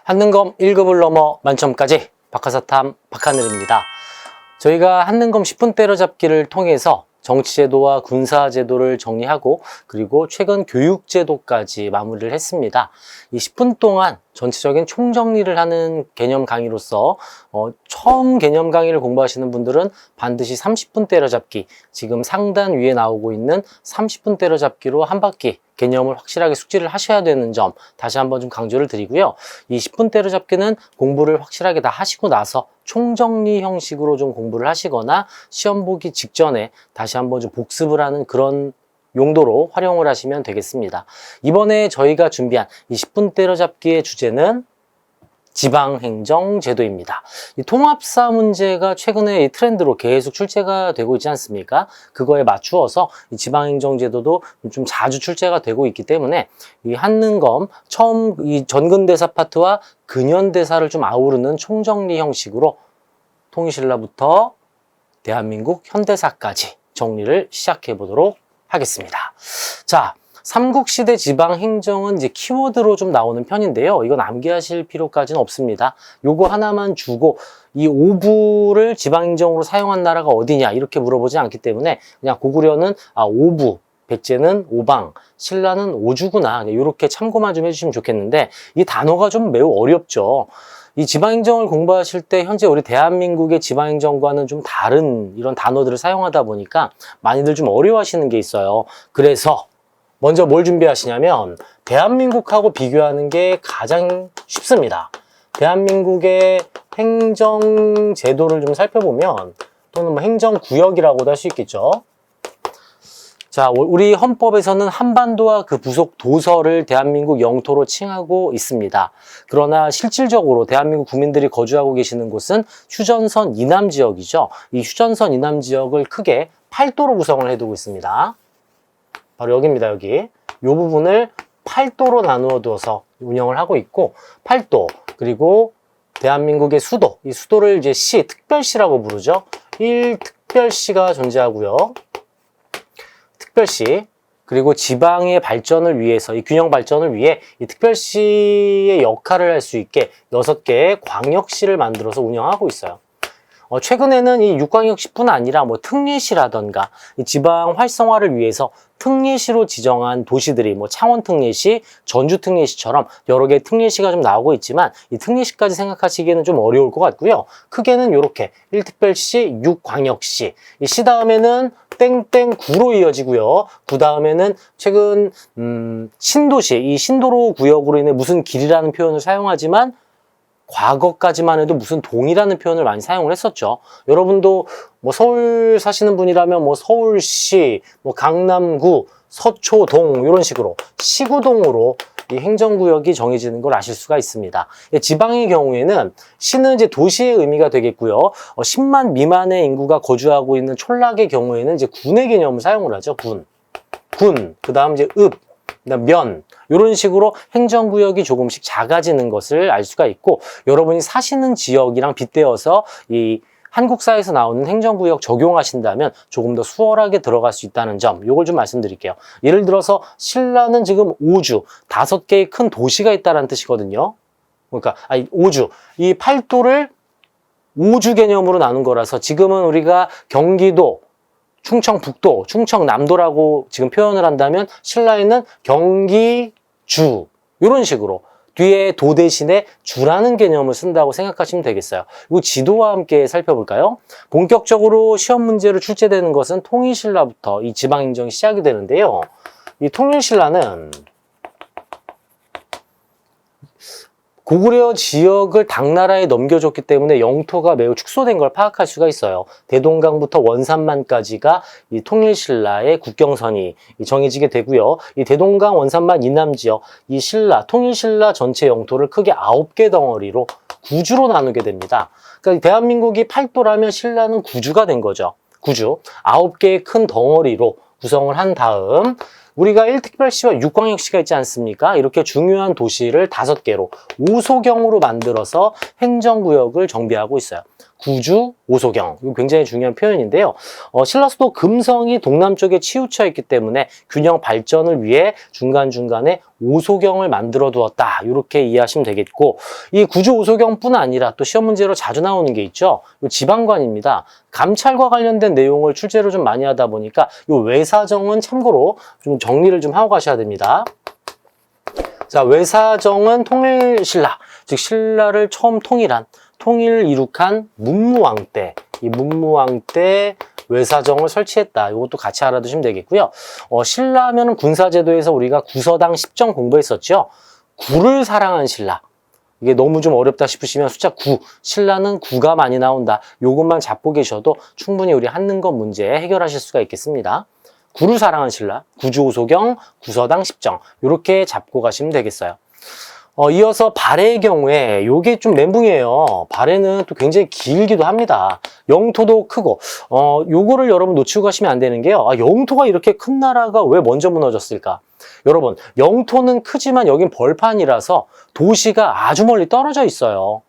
한능검 1급을 넘어 만점까지 박하사탐 박하늘입니다. 저희가 한능검 10분 때려잡기를 통해서 정치제도와 군사제도를 정리하고 그리고 최근 교육제도까지 마무리를 했습니다. 이 10분 동안 전체적인 총정리를 하는 개념 강의로서 처음 개념 강의를 공부하시는 분들은 반드시 30분 때려잡기, 지금 상단 위에 나오고 있는 30분 때려잡기로 한 바퀴 개념을 확실하게 숙지를 하셔야 되는 점 다시 한번 좀 강조를 드리고요. 이 10분 때려잡기는 공부를 확실하게 다 하시고 나서 총정리 형식으로 좀 공부를 하시거나 시험 보기 직전에 다시 한번 좀 복습을 하는 그런 용도로 활용을 하시면 되겠습니다. 이번에 저희가 준비한 이 10분 때려잡기의 주제는 지방행정제도입니다. 이 통합사 문제가 최근에 이 트렌드로 계속 출제가 되고 있지 않습니까? 그거에 맞추어서 이 지방행정제도도 좀 자주 출제가 되고 있기 때문에 이 한능검 처음 이 전근대사 파트와 근현대사를 좀 아우르는 총정리 형식으로 통일신라부터 대한민국 현대사까지 정리를 시작해 보도록 하겠습니다. 자, 삼국시대 지방행정은 이제 키워드로 좀 나오는 편인데요. 이건 암기하실 필요까지는 없습니다. 요거 하나만 주고 이 오부를 지방행정으로 사용한 나라가 어디냐 이렇게 물어보지 않기 때문에 그냥 고구려는 오부, 백제는 오방, 신라는 오주구나 이렇게 참고만 좀 해주시면 좋겠는데 이 단어가 좀 매우 어렵죠. 이 지방행정을 공부하실 때 현재 우리 대한민국의 지방행정과는 좀 다른 이런 단어들을 사용하다 보니까 많이들 좀 어려워하시는 게 있어요. 그래서 먼저 뭘 준비하시냐면 대한민국하고 비교하는 게 가장 쉽습니다. 대한민국의 행정제도를 좀 살펴보면 또는 뭐 행정구역이라고도 할 수 있겠죠. 자, 우리 헌법에서는 한반도와 그 부속 도서를 대한민국 영토로 칭하고 있습니다. 그러나 실질적으로 대한민국 국민들이 거주하고 계시는 곳은 휴전선 이남 지역이죠. 이 휴전선 이남 지역을 크게 8도로 구성을 해두고 있습니다. 바로 여기입니다, 여기. 이 부분을 8도로 나누어 두어서 운영을 하고 있고, 8도, 그리고 대한민국의 수도, 이 수도를 이제 시, 특별시라고 부르죠. 1특별시가 존재하고요. 특별시, 그리고 지방의 발전을 위해서, 이 균형 발전을 위해 이 특별시의 역할을 할 수 있게 6개의 광역시를 만들어서 운영하고 있어요. 최근에는 이 육광역시뿐 아니라 뭐 특례시라던가 이 지방 활성화를 위해서 특례시로 지정한 도시들이 뭐 창원 특례시, 전주 특례시처럼 여러 개의 특례시가 좀 나오고 있지만 이 특례시까지 생각하시기에는 좀 어려울 것 같고요. 크게는 이렇게 1특별시, 6광역시, 이 시 다음에는 땡땡구로 이어지고요. 구 다음에는 최근 신도시, 이 신도로 구역으로 인해 무슨 길이라는 표현을 사용하지만 과거까지만 해도 무슨 동이라는 표현을 많이 사용을 했었죠. 여러분도 뭐 서울 사시는 분이라면 뭐 서울시, 뭐 강남구, 서초동 이런 식으로 시구동으로 이 행정구역이 정해지는 걸 아실 수가 있습니다. 지방의 경우에는 시는 이제 도시의 의미가 되겠고요. 10만 미만의 인구가 거주하고 있는 촌락의 경우에는 이제 군의 개념을 사용을 하죠. 군, 그 다음 이제 면 이런 식으로 행정구역이 조금씩 작아지는 것을 알 수가 있고 여러분이 사시는 지역이랑 빗대어서 이 한국사에서 나오는 행정구역 적용하신다면 조금 더 수월하게 들어갈 수 있다는 점 이걸 좀 말씀드릴게요. 예를 들어서 신라는 지금 오주 5개의 큰 도시가 있다는 뜻이거든요. 그러니까 오주 이 8도를 오주 개념으로 나눈 거라서 지금은 우리가 경기도 충청북도, 충청남도라고 지금 표현을 한다면 신라에는 경기주 이런 식으로 뒤에 도 대신에 주라는 개념을 쓴다고 생각하시면 되겠어요. 이 지도와 함께 살펴볼까요? 본격적으로 시험 문제로 출제되는 것은 통일신라부터 이 지방행정이 시작이 되는데요. 이 통일신라는 고구려 지역을 당나라에 넘겨줬기 때문에 영토가 매우 축소된 걸 파악할 수가 있어요. 대동강부터 원산만까지가 이 통일신라의 국경선이 정해지게 되고요. 이 대동강 원산만 이남 지역, 이 통일신라 전체 영토를 크게 9개 덩어리로 구주로 나누게 됩니다. 그러니까 대한민국이 8도라면 신라는 구주가 된 거죠. 구주. 9개의 큰 덩어리로 구성을 한 다음 우리가 1특별시와 6광역시가 있지 않습니까? 이렇게 중요한 도시를 5개로 5소경으로 만들어서 행정구역을 정비하고 있어요. 구주, 오소경. 이거 굉장히 중요한 표현인데요. 신라수도 금성이 동남쪽에 치우쳐 있기 때문에 균형 발전을 위해 중간중간에 오소경을 만들어 두었다. 이렇게 이해하시면 되겠고, 이 구주 오소경뿐 아니라 또 시험 문제로 자주 나오는 게 있죠. 이 지방관입니다. 감찰과 관련된 내용을 출제를 좀 많이 하다 보니까 이 외사정은 참고로 좀 정리를 좀 하고 가셔야 됩니다. 자, 외사정은 통일신라, 즉 신라를 처음 통일을 이룩한 문무왕 때, 이 문무왕 때 외사정을 설치했다. 이것도 같이 알아두시면 되겠고요. 신라하면은 군사제도에서 우리가 구서당 10정 공부했었죠. 구를 사랑한 신라. 이게 너무 좀 어렵다 싶으시면 숫자 9, 신라는 9가 많이 나온다. 요것만 잡고 계셔도 충분히 우리 한능검 문제 해결하실 수가 있겠습니다. 구를 사랑한 신라, 구주오소경, 구서당 10정 이렇게 잡고 가시면 되겠어요. 이어서 발해의 경우에 요게 좀 멘붕이에요. 발해는 또 굉장히 길기도 합니다. 영토도 크고 요거를 여러분 놓치고 가시면 안 되는 게요. 영토가 이렇게 큰 나라가 왜 먼저 무너졌을까? 여러분, 영토는 크지만 여긴 벌판이라서 도시가 아주 멀리 떨어져 있어요.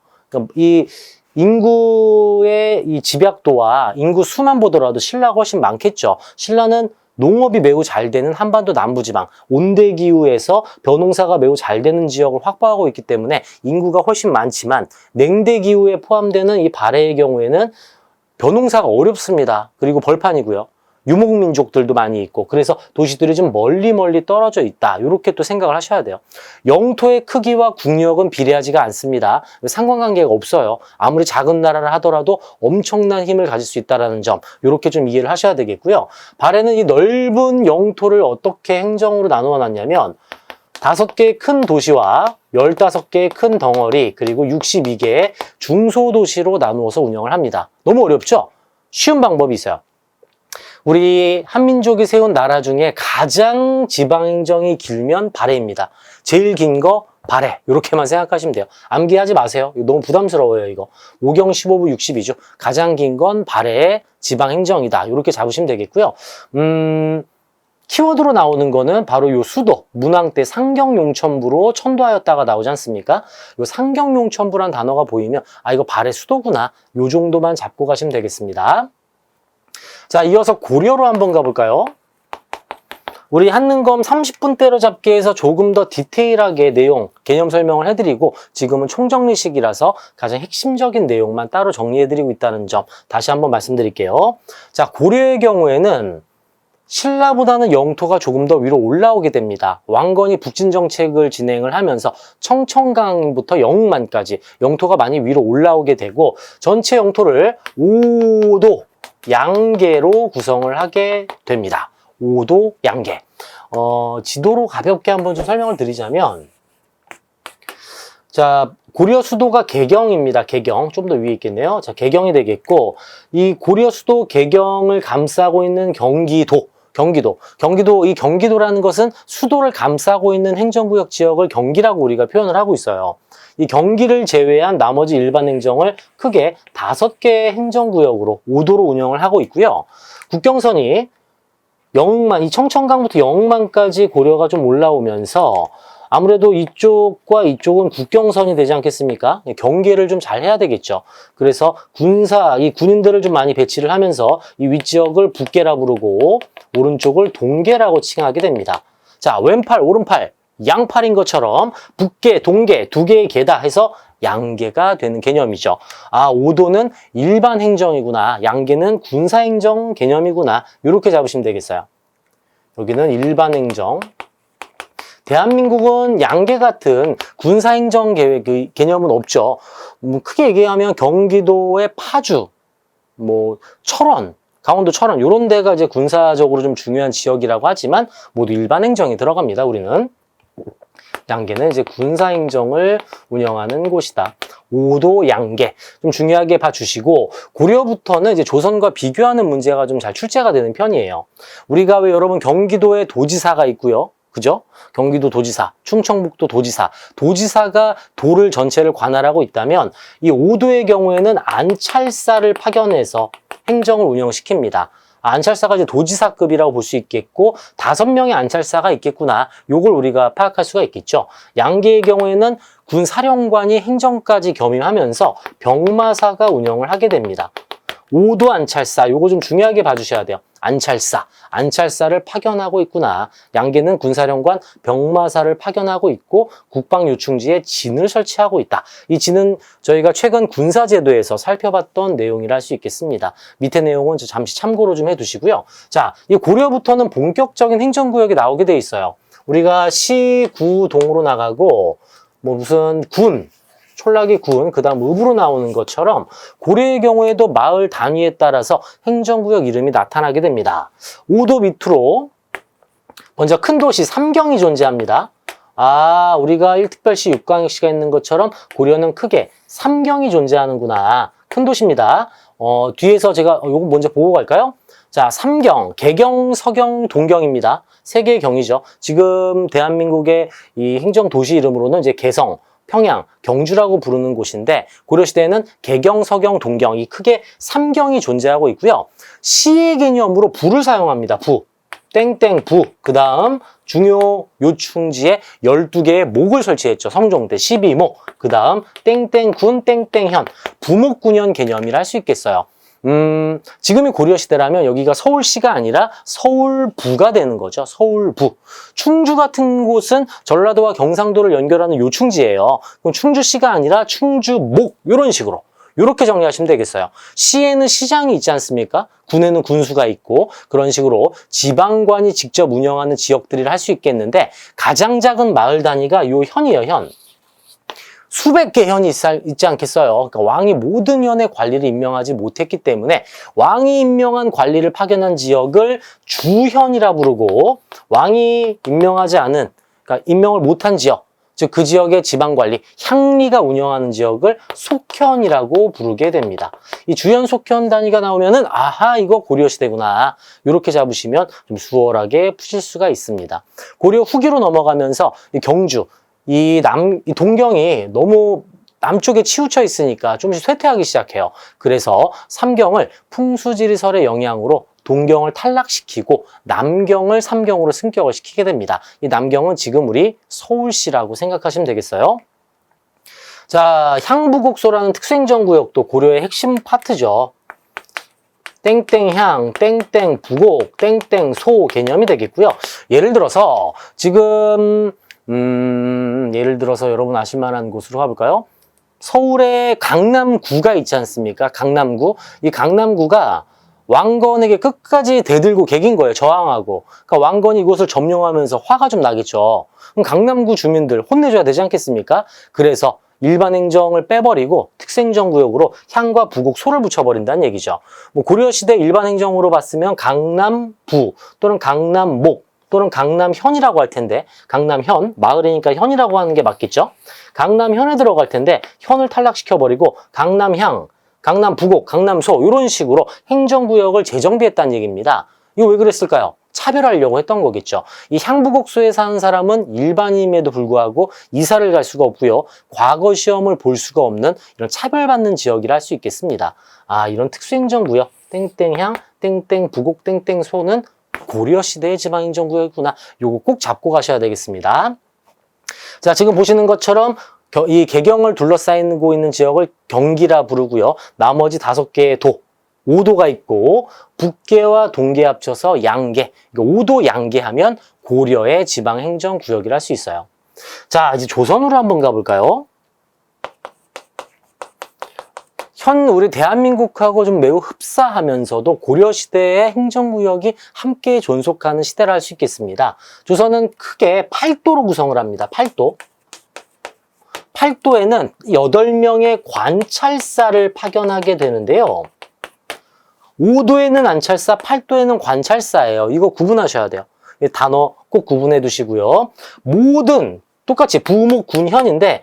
이 인구의 이 집약도와 인구 수만 보더라도 신라가 훨씬 많겠죠. 신라는 농업이 매우 잘 되는 한반도 남부지방, 온대기후에서 벼농사가 매우 잘 되는 지역을 확보하고 있기 때문에 인구가 훨씬 많지만 냉대기후에 포함되는 이 발해의 경우에는 벼농사가 어렵습니다. 그리고 벌판이고요. 유목민족들도 많이 있고 그래서 도시들이 좀 멀리 떨어져 있다. 이렇게 또 생각을 하셔야 돼요. 영토의 크기와 국력은 비례하지가 않습니다. 상관관계가 없어요. 아무리 작은 나라를 하더라도 엄청난 힘을 가질 수 있다는 점 이렇게 좀 이해를 하셔야 되겠고요. 발해는 이 넓은 영토를 어떻게 행정으로 나누어 놨냐면 5개의 큰 도시와 15개의 큰 덩어리 그리고 62개의 중소도시로 나누어서 운영을 합니다. 너무 어렵죠? 쉬운 방법이 있어요. 우리 한민족이 세운 나라 중에 가장 지방행정이 길면 발해입니다. 제일 긴 거 발해. 이렇게만 생각하시면 돼요. 암기하지 마세요. 너무 부담스러워요, 이거. 5경 15부 62죠. 가장 긴 건 발해의 지방행정이다. 이렇게 잡으시면 되겠고요. 키워드로 나오는 거는 바로 요 수도, 문왕 때 상경용천부로 천도하였다가 나오지 않습니까? 요 상경용천부란 단어가 보이면 이거 발해 수도구나. 요 정도만 잡고 가시면 되겠습니다. 자, 이어서 고려로 한번 가볼까요? 우리 한능검 30분 때려잡기 해서 조금 더 디테일하게 내용, 개념 설명을 해드리고 지금은 총정리식이라서 가장 핵심적인 내용만 따로 정리해드리고 있다는 점 다시 한번 말씀드릴게요. 자, 고려의 경우에는 신라보다는 영토가 조금 더 위로 올라오게 됩니다. 왕건이 북진 정책을 진행을 하면서 청천강부터 영만까지 영토가 많이 위로 올라오게 되고 전체 영토를 5도 양계로 구성을 하게 됩니다. 5도 양계. 지도로 가볍게 한번 좀 설명을 드리자면, 자, 고려 수도가 개경입니다. 개경. 좀 더 위에 있겠네요. 자, 개경이 되겠고, 이 고려 수도 개경을 감싸고 있는 경기도, 이 경기도라는 것은 수도를 감싸고 있는 행정구역 지역을 경기라고 우리가 표현을 하고 있어요. 이 경기를 제외한 나머지 일반 행정을 크게 5개의 행정구역으로 5도로 운영을 하고 있고요. 국경선이 영흥만, 이 청천강부터 영흥만까지 고려가 좀 올라오면서 아무래도 이쪽과 이쪽은 국경선이 되지 않겠습니까? 경계를 좀 잘 해야 되겠죠. 그래서 이 군인들을 좀 많이 배치를 하면서 이 윗지역을 북계라 부르고 오른쪽을 동계라고 칭하게 됩니다. 자, 왼팔, 오른팔, 양팔인 것처럼 북계, 동계, 2개의 계다 해서 양계가 되는 개념이죠. 5도는 일반 행정이구나. 양계는 군사행정 개념이구나. 이렇게 잡으시면 되겠어요. 여기는 일반 행정. 대한민국은 양계 같은 군사행정 개념은 없죠. 크게 얘기하면 경기도의 파주, 철원, 강원도 철원 이런 데가 이제 군사적으로 좀 중요한 지역이라고 하지만 모두 일반 행정이 들어갑니다. 우리는 양계는 이제 군사행정을 운영하는 곳이다. 5도 양계 좀 중요하게 봐주시고 고려부터는 이제 조선과 비교하는 문제가 좀 잘 출제가 되는 편이에요. 우리가 왜 여러분 경기도에 도지사가 있고요. 그죠? 경기도 도지사, 충청북도 도지사, 도지사가 도를 전체를 관할하고 있다면 이 5도의 경우에는 안찰사를 파견해서 행정을 운영시킵니다. 안찰사가 이제 도지사급이라고 볼 수 있겠고 5명의 안찰사가 있겠구나. 요걸 우리가 파악할 수가 있겠죠. 양계의 경우에는 군 사령관이 행정까지 겸임하면서 병마사가 운영을 하게 됩니다. 5도 안찰사, 요거 좀 중요하게 봐주셔야 돼요. 안찰사를 파견하고 있구나. 양계는 군사령관, 병마사를 파견하고 있고 국방요충지에 진을 설치하고 있다. 이 진은 저희가 최근 군사제도에서 살펴봤던 내용이라 할 수 있겠습니다. 밑에 내용은 잠시 참고로 좀 해두시고요. 자, 이 고려부터는 본격적인 행정구역이 나오게 돼 있어요. 우리가 시, 구, 동으로 나가고 뭐 무슨 군, 촌락이 군, 그 다음 읍으로 나오는 것처럼 고려의 경우에도 마을 단위에 따라서 행정구역 이름이 나타나게 됩니다. 5도 밑으로 먼저 큰 도시 삼경이 존재합니다. 아, 우리가 1특별시 6광역시가 있는 것처럼 고려는 크게 삼경이 존재하는구나. 큰 도시입니다. 뒤에서 제가 요거 먼저 보고 갈까요? 자, 삼경, 개경, 서경, 동경입니다. 세 개의 경이죠. 지금 대한민국의 이 행정도시 이름으로는 이제 개성, 평양, 경주라고 부르는 곳인데 고려시대에는 개경, 서경, 동경 이 크게 3경이 존재하고 있고요. 시의 개념으로 부를 사용합니다. 부, 땡땡 부. 그 다음 중요 요충지에 12개의 목을 설치했죠. 성종대 12목. 그 다음 땡땡군, 땡땡현. 부목군현 개념이라 할 수 있겠어요. 지금이 고려시대라면 여기가 서울시가 아니라 서울부가 되는 거죠. 서울부. 충주 같은 곳은 전라도와 경상도를 연결하는 요충지예요. 그럼 충주시가 아니라 충주목 이런 식으로 이렇게 정리하시면 되겠어요. 시에는 시장이 있지 않습니까? 군에는 군수가 있고 그런 식으로 지방관이 직접 운영하는 지역들이라 할 수 있겠는데 가장 작은 마을 단위가 요 현이에요. 현. 수백 개 현이 있지 않겠어요. 그러니까 왕이 모든 현의 관리를 임명하지 못했기 때문에 왕이 임명한 관리를 파견한 지역을 주현이라 부르고 왕이 임명하지 않은, 그러니까 임명을 못한 지역, 즉 그 지역의 지방관리, 향리가 운영하는 지역을 속현이라고 부르게 됩니다. 이 주현, 속현 단위가 나오면은 아하 이거 고려시대구나 이렇게 잡으시면 좀 수월하게 푸실 수가 있습니다. 고려 후기로 넘어가면서 이 경주, 이 동경이 너무 남쪽에 치우쳐 있으니까 조금씩 쇠퇴하기 시작해요. 그래서 삼경을 풍수지리설의 영향으로 동경을 탈락시키고 남경을 삼경으로 승격을 시키게 됩니다. 이 남경은 지금 우리 서울시라고 생각하시면 되겠어요. 자, 향부곡소라는 특수행정구역도 고려의 핵심 파트죠. 땡땡향, 땡땡부곡, 땡땡소 개념이 되겠고요. 예를 들어서 지금 예를 들어서 여러분 아실만한 곳으로 가볼까요? 서울에 강남구가 있지 않습니까? 강남구. 이 강남구가 왕건에게 끝까지 대들고 개긴 거예요. 저항하고. 그러니까 왕건이 이곳을 점령하면서 화가 좀 나겠죠. 그럼 강남구 주민들 혼내줘야 되지 않겠습니까? 그래서 일반 행정을 빼버리고 특수행정구역으로 향과 부곡, 소를 붙여버린다는 얘기죠. 뭐 고려시대 일반 행정으로 봤으면 강남부 또는 강남목 또는 강남현이라고 할 텐데 강남현, 마을이니까 현이라고 하는 게 맞겠죠? 강남현에 들어갈 텐데 현을 탈락시켜버리고 강남향, 강남부곡, 강남소 이런 식으로 행정구역을 재정비했다는 얘기입니다. 이거 왜 그랬을까요? 차별하려고 했던 거겠죠. 이 향부곡소에 사는 사람은 일반인임에도 불구하고 이사를 갈 수가 없고요. 과거 시험을 볼 수가 없는 이런 차별받는 지역이라 할 수 있겠습니다. 아, 이런 특수행정구역 땡땡향, 땡땡부곡, 땡땡소는 고려시대의 지방행정구역이구나. 요거 꼭 잡고 가셔야 되겠습니다. 자, 지금 보시는 것처럼 이 개경을 둘러싸이고 있는 지역을 경기라 부르고요. 나머지 5개의 도, 5도가 있고 북계와 동계 합쳐서 양계. 그러니까 5도 양계 하면 고려의 지방행정구역이라 할 수 있어요. 자, 이제 조선으로 한번 가볼까요? 우리 대한민국하고 좀 매우 흡사하면서도 고려시대의 행정구역이 함께 존속하는 시대라 할 수 있겠습니다. 조선은 크게 8도로 구성을 합니다. 8도. 8도에는 8명의 관찰사를 파견하게 되는데요. 5도에는 안찰사, 8도에는 관찰사예요. 이거 구분하셔야 돼요. 단어 꼭 구분해 두시고요. 똑같이 부목, 군, 현인데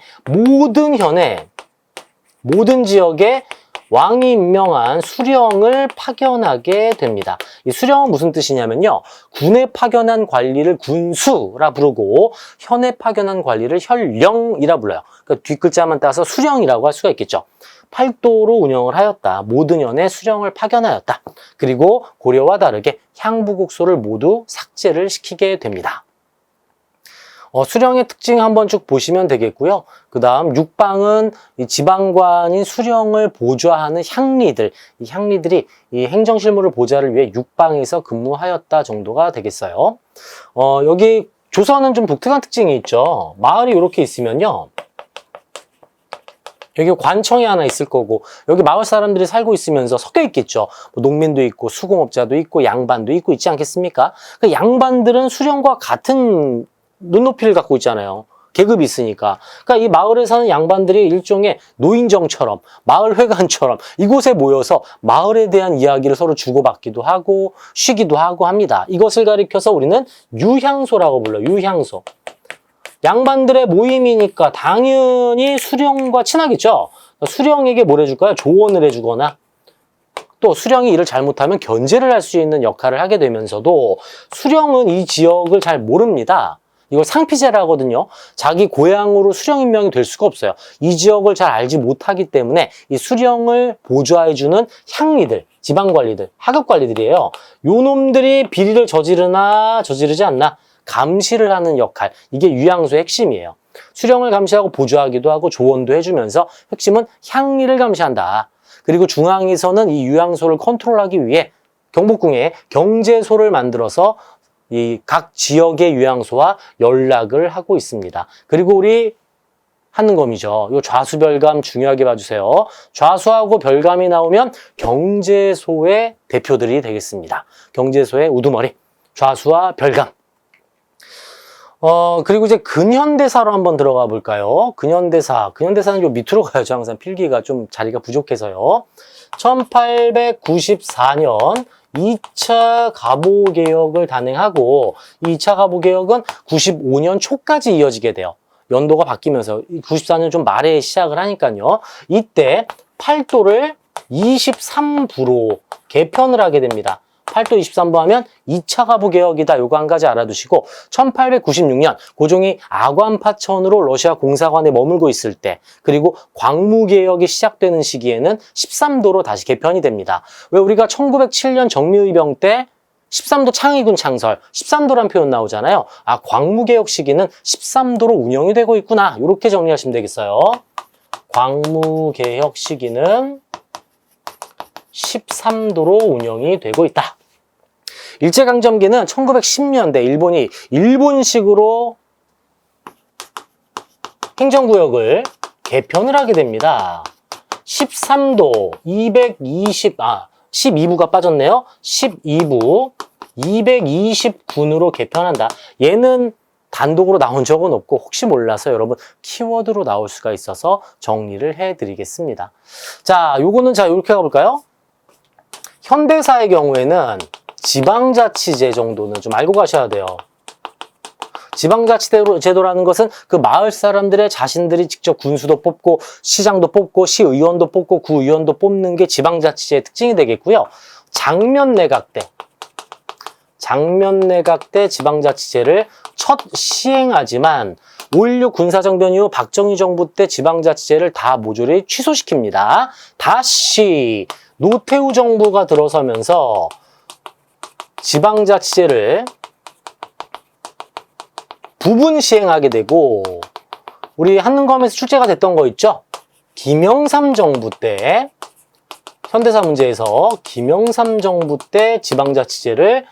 모든 지역에 왕이 임명한 수령을 파견하게 됩니다. 이 수령은 무슨 뜻이냐면요. 군에 파견한 관리를 군수라 부르고 현에 파견한 관리를 혈령이라 불러요. 그러니까 뒷글자만 따서 수령이라고 할 수가 있겠죠. 8도로 운영을 하였다. 모든 현에 수령을 파견하였다. 그리고 고려와 다르게 향부곡소를 모두 삭제를 시키게 됩니다. 수령의 특징 한번 쭉 보시면 되겠고요. 그 다음 육방은 이 지방관인 수령을 보좌하는 향리들, 이 향리들이 이 행정실무를 보좌를 위해 육방에서 근무하였다 정도가 되겠어요. 여기 조선은 좀 독특한 특징이 있죠. 마을이 이렇게 있으면요. 여기 관청이 하나 있을 거고 여기 마을 사람들이 살고 있으면서 섞여 있겠죠. 뭐 농민도 있고 수공업자도 있고 양반도 있고 있지 않겠습니까? 그 양반들은 수령과 같은 눈높이를 갖고 있잖아요. 계급이 있으니까. 그러니까 이 마을에 사는 양반들이 일종의 노인정처럼 마을회관처럼 이곳에 모여서 마을에 대한 이야기를 서로 주고받기도 하고 쉬기도 하고 합니다. 이것을 가리켜서 우리는 유향소라고 불러요. 유향소. 양반들의 모임이니까 당연히 수령과 친하겠죠. 수령에게 뭘 해줄까요? 조언을 해주거나 또 수령이 일을 잘못하면 견제를 할 수 있는 역할을 하게 되면서도 수령은 이 지역을 잘 모릅니다. 이걸 상피제라 하거든요. 자기 고향으로 수령 임명이 될 수가 없어요. 이 지역을 잘 알지 못하기 때문에 이 수령을 보좌해주는 향리들, 지방관리들, 하급관리들이에요. 요 놈들이 비리를 저지르나 저지르지 않나 감시를 하는 역할, 이게 유향소의 핵심이에요. 수령을 감시하고 보좌하기도 하고 조언도 해주면서 핵심은 향리를 감시한다. 그리고 중앙에서는 이 유향소를 컨트롤하기 위해 경복궁에 경제소를 만들어서 이 각 지역의 유향소와 연락을 하고 있습니다. 그리고 우리 한능검이죠. 이 좌수별감 중요하게 봐주세요. 좌수하고 별감이 나오면 경제소의 대표들이 되겠습니다. 경제소의 우두머리, 좌수와 별감. 그리고 이제 근현대사로 한번 들어가 볼까요? 근현대사는 요 밑으로 가야죠. 항상 필기가 좀 자리가 부족해서요. 1894년 2차 가보개혁을 단행하고 이 2차 가보개혁은 95년 초까지 이어지게 돼요. 연도가 바뀌면서 94년 좀 말에 시작을 하니까요. 이때 팔도를 23부로 개편을 하게 됩니다. 8도 23부 하면 2차 가부개혁이다. 요거 한 가지 알아두시고 1896년 고종이 아관파천으로 러시아 공사관에 머물고 있을 때 그리고 광무개혁이 시작되는 시기에는 13도로 다시 개편이 됩니다. 왜 우리가 1907년 정미의병 때 13도 창의군 창설, 13도란 표현 나오잖아요. 광무개혁 시기는 13도로 운영이 되고 있구나. 이렇게 정리하시면 되겠어요. 광무개혁 시기는 13도로 운영이 되고 있다. 일제강점기는 1910년대 일본이 일본식으로 행정구역을 개편을 하게 됩니다. 13도 12부가 빠졌네요. 12부 229으로 개편한다. 얘는 단독으로 나온 적은 없고 혹시 몰라서 여러분 키워드로 나올 수가 있어서 정리를 해드리겠습니다. 자, 요거는 이렇게 가볼까요? 현대사의 경우에는 지방자치제 정도는 좀 알고 가셔야 돼요. 지방자치제도라는 것은 그 마을 사람들의 자신들이 직접 군수도 뽑고 시장도 뽑고 시의원도 뽑고 구의원도 뽑는 게 지방자치제의 특징이 되겠고요. 장면내각 때 지방자치제를 첫 시행하지만 5.16 군사정변 이후 박정희 정부 때 지방자치제를 다 모조리 취소시킵니다. 다시 노태우 정부가 들어서면서 지방자치제를 부분 시행하게 되고 우리 한능검에서 출제가 됐던 거 있죠? 김영삼 정부 때 현대사 문제에서 김영삼 정부 때 지방자치제를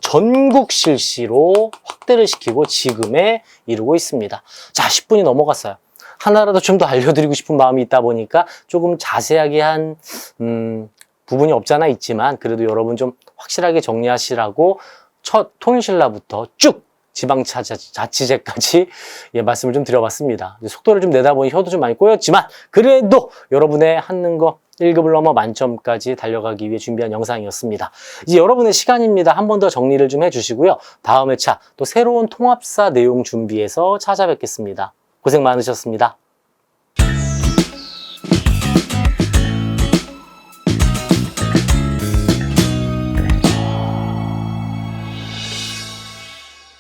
전국 실시로 확대를 시키고 지금에 이르고 있습니다. 자, 10분이 넘어갔어요. 하나라도 좀 더 알려드리고 싶은 마음이 있다 보니까 조금 자세하게 한 부분이 없잖아 있지만 그래도 여러분 좀 확실하게 정리하시라고 첫 통일신라부터 쭉 지방자치제까지 말씀을 좀 드려봤습니다. 속도를 좀 내다 보니 혀도 좀 많이 꼬였지만 그래도 여러분의 한능검 1급을 넘어 만점까지 달려가기 위해 준비한 영상이었습니다. 이제 여러분의 시간입니다. 한 번 더 정리를 좀 해주시고요. 다음 회차 또 새로운 통합사 내용 준비해서 찾아뵙겠습니다. 고생 많으셨습니다.